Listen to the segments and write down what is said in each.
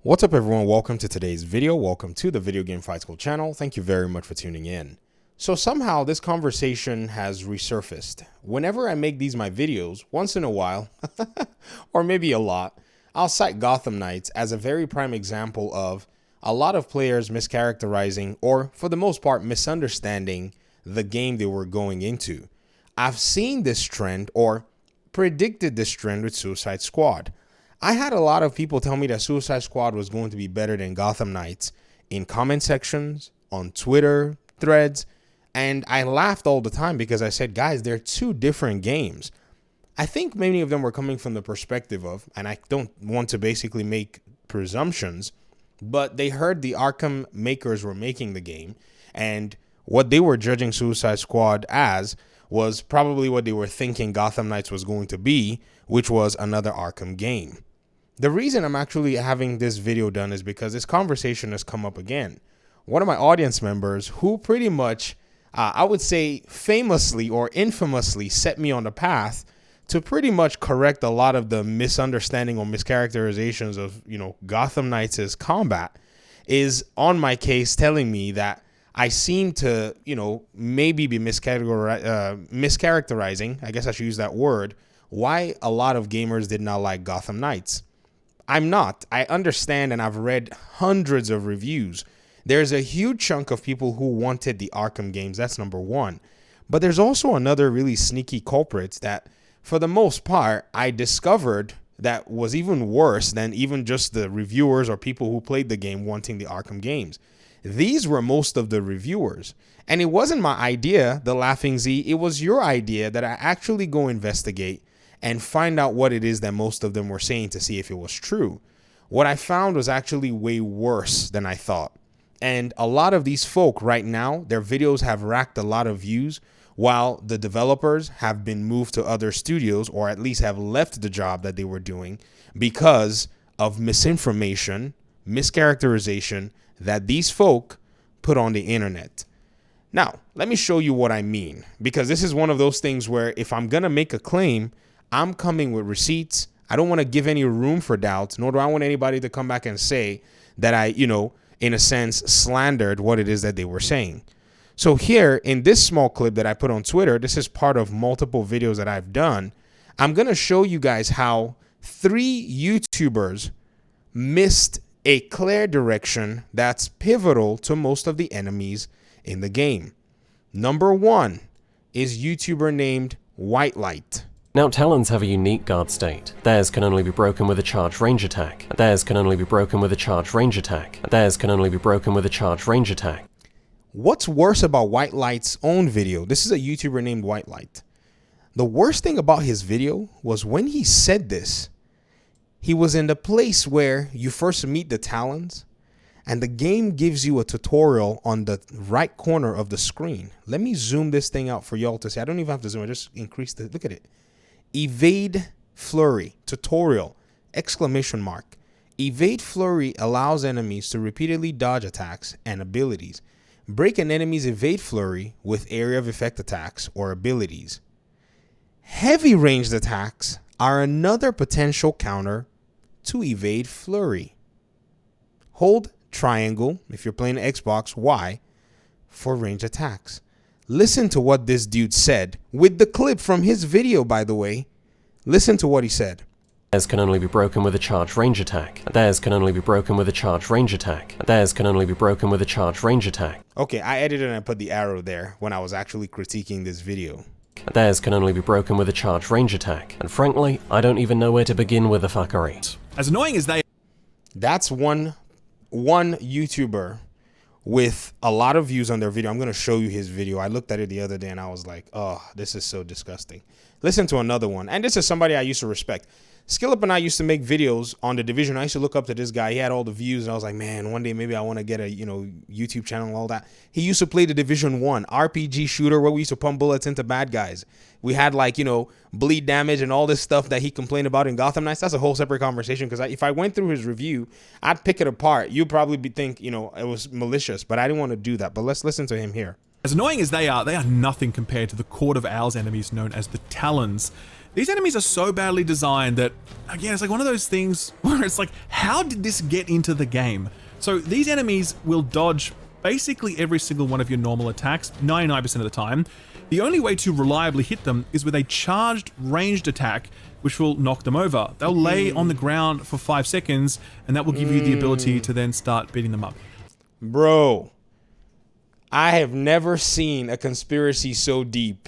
What's up everyone, welcome to today's video. Welcome to the Video Game Fight School channel. Thank you very much for tuning in. So somehow this conversation has resurfaced. Whenever I make these my videos, once in a while, or maybe a lot, I'll cite Gotham Knights as a very prime example of a lot of players mischaracterizing or for the most part misunderstanding the game they were going into. I've seen this trend or predicted this trend with Suicide Squad. I had a lot of people tell me that Suicide Squad was going to be better than Gotham Knights in comment sections, on Twitter, threads, and I laughed all the time because I said, guys, they're two different games. I think many of them were coming from the perspective of, and I don't want to basically make presumptions, but they heard the Arkham makers were making the game, and what they were judging Suicide Squad as was probably what they were thinking Gotham Knights was going to be, which was another Arkham game. The reason I'm actually having this video done is because this conversation has come up again. One of my audience members who pretty much, I would say famously or infamously set me on the path to pretty much correct a lot of the misunderstanding or mischaracterizations of, Gotham Knights' combat is on my case telling me that I seem to, maybe be mischaracterizing, I guess I should use that word, why a lot of gamers did not like Gotham Knights. I'm not. I understand, and I've read hundreds of reviews. There's a huge chunk of people who wanted the Arkham games. That's number one. But there's also another really sneaky culprit that, for the most part, I discovered that was even worse than even just the reviewers or people who played the game wanting the Arkham games. These were most of the reviewers. And it wasn't my idea, the Laughing Z. It was your idea that I actually go investigate and find out what it is that most of them were saying to see if it was true. What I found was actually way worse than I thought. And a lot of these folk right now, their videos have racked a lot of views while the developers have been moved to other studios or at least have left the job that they were doing because of misinformation, mischaracterization that these folk put on the internet. Now, let me show you what I mean, because this is one of those things where if I'm going to make a claim, I'm coming with receipts. I don't want to give any room for doubt, nor do I want anybody to come back and say that I, in a sense, slandered what it is that they were saying. So here in this small clip that I put on Twitter, this is part of multiple videos that I've done. I'm going to show you guys how 3 YouTubers missed a clear direction that's pivotal to most of the enemies in the game. Number 1 is YouTuber named White Light. Now, Talons have a unique guard state. Theirs can only be broken with a charged range attack. Theirs can only be broken with a charged range attack. Theirs can only be broken with a charged range attack. What's worse about White Light's own video? This is a YouTuber named White Light. The worst thing about his video was when he said this, he was in the place where you first meet the Talons and the game gives you a tutorial on the right corner of the screen. Let me zoom this thing out for y'all to see. I don't even have to zoom. I just increase the, look at it. Evade Flurry tutorial, exclamation mark. Evade Flurry allows enemies to repeatedly dodge attacks and abilities. Break an enemy's evade flurry with area of effect attacks or abilities. Heavy ranged attacks are another potential counter to evade flurry. Hold triangle if you're playing Xbox, Y for ranged attacks. Listen to what this dude said with the clip from his video, by the way. Listen to what he said. Theirs can only be broken with a charged range attack. Theirs can only be broken with a charged range attack. Theirs can only be broken with a charged range attack. Okay, I edited and I put the arrow there when I was actually critiquing this video. Theirs can only be broken with a charged range attack. And frankly, I don't even know where to begin with the fuckery. As annoying as they... That's one YouTuber with a lot of views on their video. I'm going to show you his video. I looked at it the other day and I was like, oh, this is so disgusting. Listen to another one. And this is somebody I used to respect. Skillip and I used to make videos on The Division. I used to look up to this guy. He had all the views and I was like, man, one day maybe I want to get a, YouTube channel and all that. He used to play The Division 1 RPG shooter where we used to pump bullets into bad guys. We had bleed damage and all this stuff that he complained about in Gotham Knights. That's a whole separate conversation because if I went through his review, I'd pick it apart. You'd probably think, it was malicious, but I didn't want to do that. But let's listen to him here. As annoying as they are nothing compared to the Court of Owls enemies known as the Talons. These enemies are so badly designed that, again, it's like one of those things where it's like, how did this get into the game? So these enemies will dodge basically every single one of your normal attacks, 99% of the time. The only way to reliably hit them is with a charged ranged attack, which will knock them over. They'll lay on the ground for 5 seconds, and that will give you the ability to then start beating them up. Bro, I have never seen a conspiracy so deep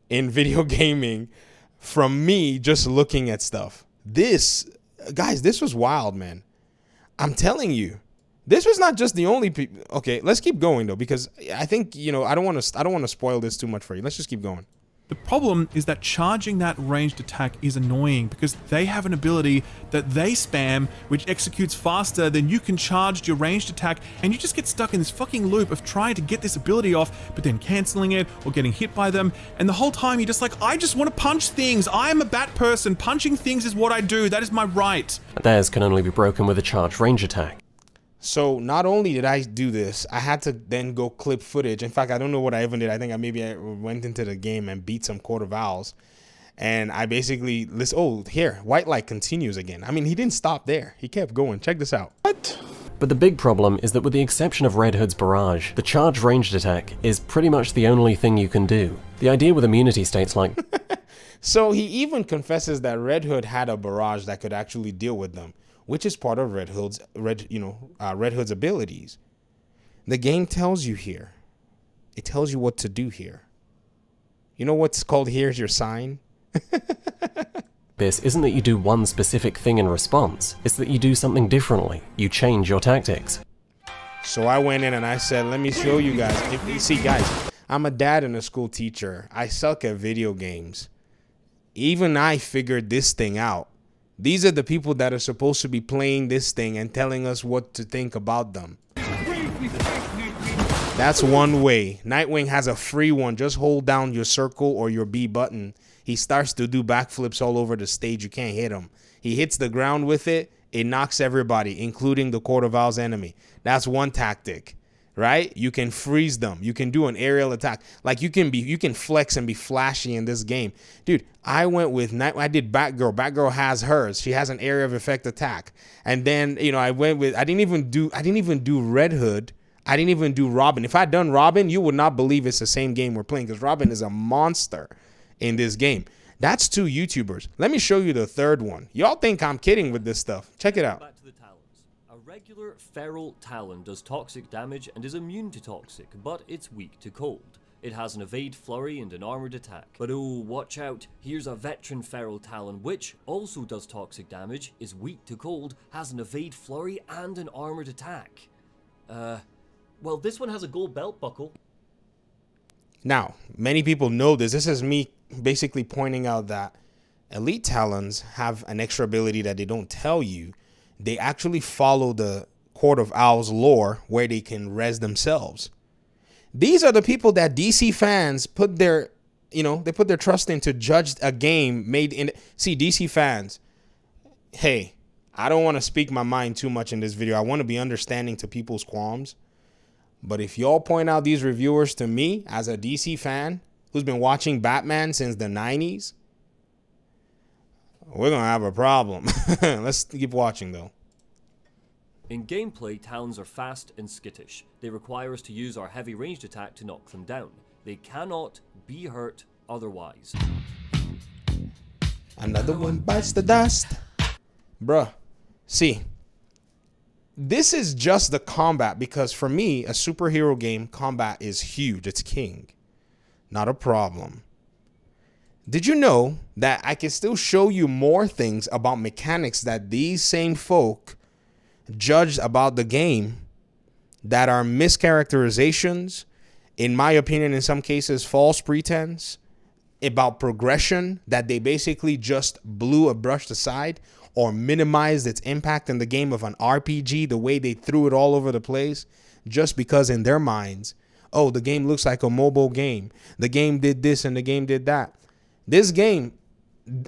in video gaming from me just looking at stuff. This, guys, this was wild, man. I'm telling you. This was not just the only people. Okay, let's keep going though, because I think, you know, I don't want to spoil this too much for you. Let's just keep going. The problem is that charging that ranged attack is annoying because they have an ability that they spam which executes faster than you can charge your ranged attack, and you just get stuck in this fucking loop of trying to get this ability off but then cancelling it or getting hit by them, and the whole time you're just like, I just want to punch things. I am a bat person. Punching things is what I do. That is my right. Theirs can only be broken with a charged range attack. So not only did I do this, I had to then go clip footage. In fact, I don't know what I even did. I think I went into the game and beat some Court of Owls. And I basically list. Oh, here, White Light continues again. I mean, he didn't stop there. He kept going. Check this out. What? But the big problem is that with the exception of Red Hood's barrage, the charged ranged attack is pretty much the only thing you can do. The idea with immunity states like... So he even confesses that Red Hood had a barrage that could actually deal with them, which is part of Red Hood's abilities. The game tells you here. It tells you what to do here. You know what's called here's your sign? This isn't that you do one specific thing in response, it's that you do something differently. You change your tactics. So I went in and I said, let me show you guys. If you see, guys, I'm a dad and a school teacher. I suck at video games. Even I figured this thing out. These are the people that are supposed to be playing this thing and telling us what to think about them. That's one way. Nightwing has a free one. Just hold down your circle or your B button. He starts to do backflips all over the stage. You can't hit him. He hits the ground with it. It knocks everybody, including the Court of Owls enemy. That's one tactic, right? You can freeze them. You can do an aerial attack. Like you can flex and be flashy in this game. Dude, I went with I did Batgirl. Batgirl has hers. She has an area of effect attack. And then, you know, I didn't even do Red Hood. I didn't even do Robin. If I'd done Robin, you would not believe it's the same game we're playing, because Robin is a monster in this game. That's 2 YouTubers. Let me show you the third one. Y'all think I'm kidding with this stuff. Check it out. Back to the talons. A regular feral talon does toxic damage and is immune to toxic, but it's weak to cold. It has an evade flurry and an armored attack. But oh, watch out, here's a veteran feral talon which also does toxic damage, is weak to cold, has an evade flurry and an armored attack. Well, this one has a gold belt buckle. Now, many people know this. This is me basically pointing out that elite talons have an extra ability that they don't tell you. They actually follow the Court of Owls lore where they can res themselves. These are the people that DC fans put their, they put their trust in to judge a game made in. See, DC fans, hey, I don't want to speak my mind too much in this video. I want to be understanding to people's qualms. But if y'all point out these reviewers to me as a DC fan who's been watching Batman since the 90s, we're going to have a problem. Let's keep watching, though. In gameplay, talons are fast and skittish. They require us to use our heavy ranged attack to knock them down. They cannot be hurt otherwise. Another one bites the dust. Bruh, see. This is just the combat, because for me, a superhero game, combat is huge. It's king. Not a problem. Did you know that I can still show you more things about mechanics that these same folk judged about the game that are mischaracterizations, in my opinion, in some cases, false pretense, about progression that they basically just brushed aside or minimized its impact in the game of an RPG, the way they threw it all over the place, just because in their minds, oh, the game looks like a mobile game. The game did this and the game did that. This game,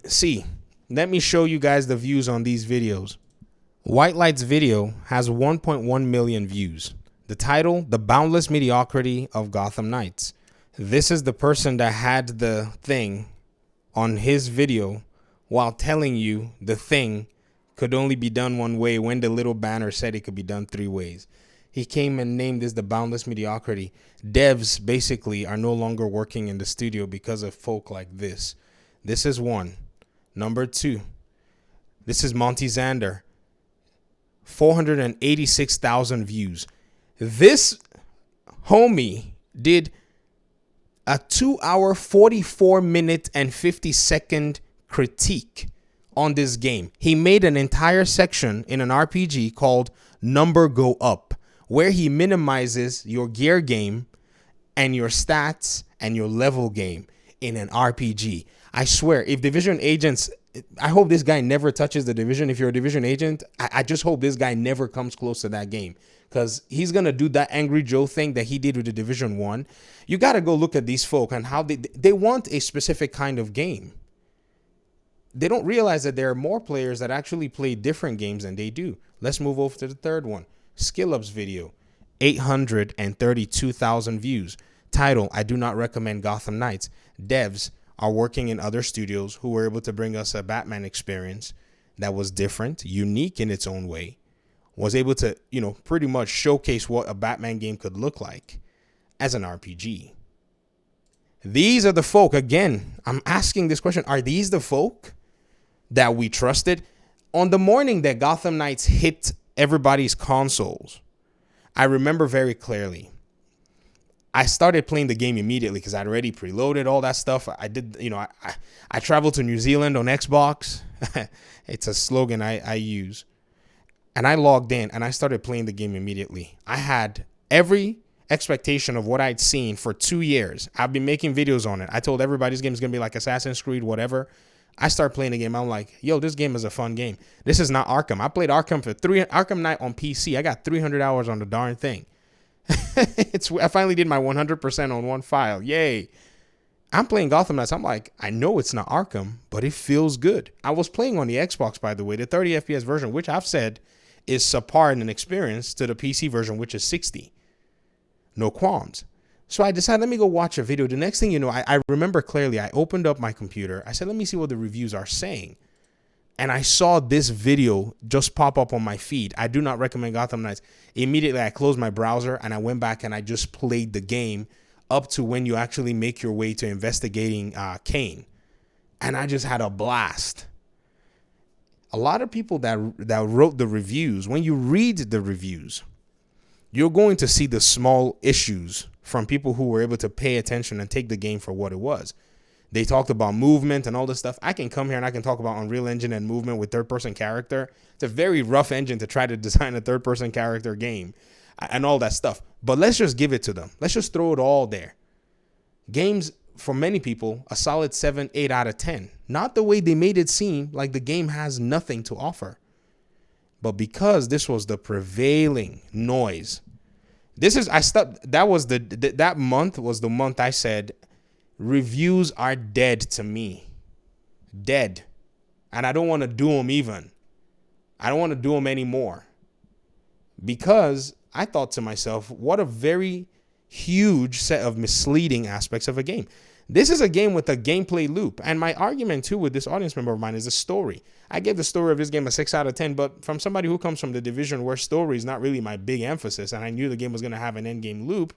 see, let me show you guys the views on these videos. White Light's video has 1.1 million views. The title, The Boundless Mediocrity of Gotham Knights. This is the person that had the thing on his video while telling you the thing could only be done one way when the little banner said it could be done 3 ways. He came and named this the boundless mediocrity. Devs basically are no longer working in the studio because of folk like this. This is one. Number 2. This is Monty Zander. 486,000 views. This homie did a 2-hour, 44-minute, and 50-second critique on this game. He made an entire section in an RPG called Number Go Up, where he minimizes your gear game and your stats and your level game in an RPG. I swear, if Division agents, I hope this guy never touches the Division. If you're a Division agent, I just hope this guy never comes close to that game, because he's going to do that Angry Joe thing that he did with the Division 1. You got to go look at these folk and how they want a specific kind of game. They don't realize that there are more players that actually play different games than they do. Let's move over to the third one. SkillUp's video, 832,000 views. Title, I do not recommend Gotham Knights. Devs are working in other studios who were able to bring us a Batman experience that was different, unique in its own way, was able to, pretty much showcase what a Batman game could look like as an RPG. These are the folk, again, I'm asking this question, are these the folk that we trusted? On the morning that Gotham Knights hit everybody's consoles, I remember very clearly, I started playing the game immediately because I'd already preloaded all that stuff. I did, I traveled to New Zealand on Xbox. It's a slogan I use. And I logged in and I started playing the game immediately. I had every expectation of what I'd seen for 2 years. I've been making videos on it. I told everybody this game is going to be like Assassin's Creed, whatever. I start playing the game. I'm like, yo, this game is a fun game. This is not Arkham. I played Arkham Knight on PC. I got 300 hours on the darn thing. I finally did my 100% on one file. Yay. I'm playing Gotham Knights. I'm like, I know it's not Arkham, but it feels good. I was playing on the Xbox, by the way, the 30 FPS version, which I've said is subpar in an experience to the PC version, which is 60. No qualms. So I decided, let me go watch a video. The next thing you know, I remember clearly, I opened up my computer. I said, let me see what the reviews are saying. And I saw this video just pop up on my feed. I do not recommend Gotham Knights. Immediately, I closed my browser and I went back and I just played the game up to when you actually make your way to investigating Kane. And I just had a blast. A lot of people that wrote the reviews, when you read the reviews, you're going to see the small issues from people who were able to pay attention and take the game for what it was. They talked about movement and all this stuff. I can come here and I can talk about Unreal Engine and movement with third-person character. It's a very rough engine to try to design a third-person character game and all that stuff. But let's just give it to them. Let's just throw it all there. Games, for many people, a solid 7, 8 out of 10. Not the way they made it seem like the game has nothing to offer. But because this was the prevailing noise, that month was the month I said, reviews are dead to me. Dead. And I don't want to do them even. I don't want to do them anymore. Because I thought to myself, what a very huge set of misleading aspects of a game. This is a game with a gameplay loop. And my argument, too, with this audience member of mine is the story. I gave the story of this game a 6 out of 10, but from somebody who comes from the Division where story is not really my big emphasis, and I knew the game was going to have an endgame loop,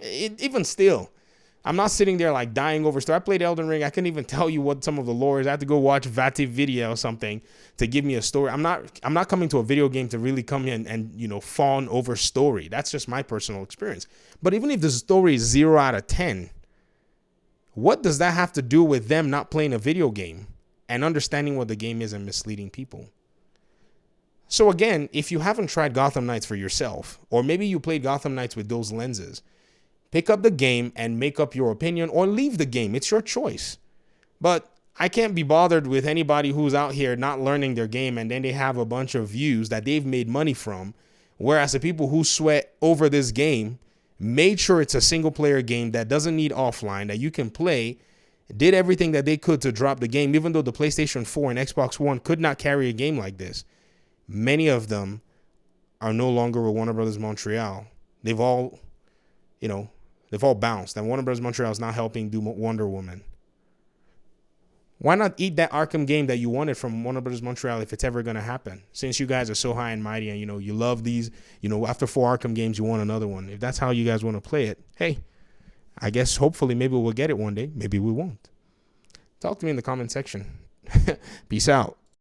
even still, I'm not sitting there like dying over story. I played Elden Ring. I couldn't even tell you what some of the lore is. I had to go watch Vati video or something to give me a story. I'm not coming to a video game to really come in and fawn over story. That's just my personal experience. But even if the story is 0 out of 10, what does that have to do with them not playing a video game and understanding what the game is and misleading people? So again, if you haven't tried Gotham Knights for yourself, or maybe you played Gotham Knights with those lenses, pick up the game and make up your opinion, or leave the game. It's your choice. But I can't be bothered with anybody who's out here not learning their game and then they have a bunch of views that they've made money from, whereas the people who sweat over this game made sure it's a single player game that doesn't need offline, that you can play, did everything that they could to drop the game, even though the PlayStation 4 and Xbox One could not carry a game like this. Many of them are no longer with Warner Brothers Montreal. They've all bounced. And Warner Brothers Montreal is not helping do Wonder Woman. Why not eat that Arkham game that you wanted from Warner Bros. Montreal if it's ever going to happen? Since you guys are so high and mighty and, you love these, after 4 Arkham games, you want another one. If that's how you guys want to play it, hey, I guess hopefully maybe we'll get it one day. Maybe we won't. Talk to me in the comment section. Peace out.